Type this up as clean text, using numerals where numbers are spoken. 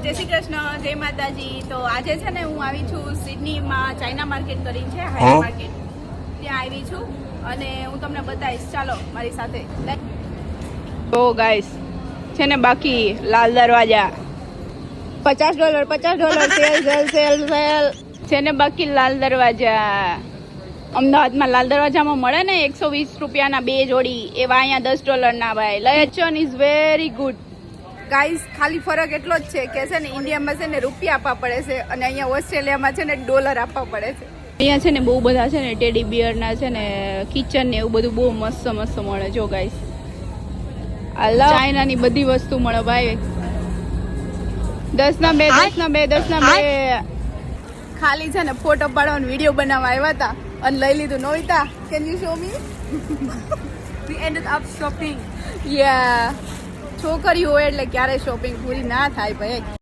જય શ્રી કૃષ્ણ, જય માતાજી. તો આજે છે ને હું આવી છું સિડનીમાં ચાઇના માર્કેટ કરીને છે, હાઈ માર્કેટ, ત્યાં આવી છું અને હું તમને બતાવીશ. ચાલો મારી સાથે. તો ગાઈસ છે ને બાકી લાલ દરવાજા $50 સેલ છે ને બાકી લાલ દરવાજા અમદાવાદમાં લાલ દરવાજામાં મળે ને 120 રૂપિયાના 2 જોડી, એવા અહીંયા $10 ના ભાઈ. લેચન ઇઝ વેરી ગુડ ગાઈસ. ખાલી ફરક એટલો જ છે કે છે ને ઇન્ડિયામાં છે ને રૂપિયા આપવા પડે છે અને અહીંયા ઓસ્ટ્રેલિયામાં છે ને $ડોલર આપવા પડે છે. અહીંયા છે ને બહુ બધા છે ને ટેડી બિયરના છે ને કિચન ને એવું બધું બહુ મસ્ત મસ્ત મળે. જો ગાઈસ ચાઇનાની બધી વસ્તુ મળે ભાઈ. 10 ના 2 ખાલી છે ને ફોટો પાડવાનો વિડીયો બનાવવા આવ્યા હતા અને લઈ લીધું. નોઈતા, can you show me? We ended up shopping. Yeah. છોકરીઓ હોય એટલે ક્યારે શોપિંગ પૂરી ના થાય ભાઈ.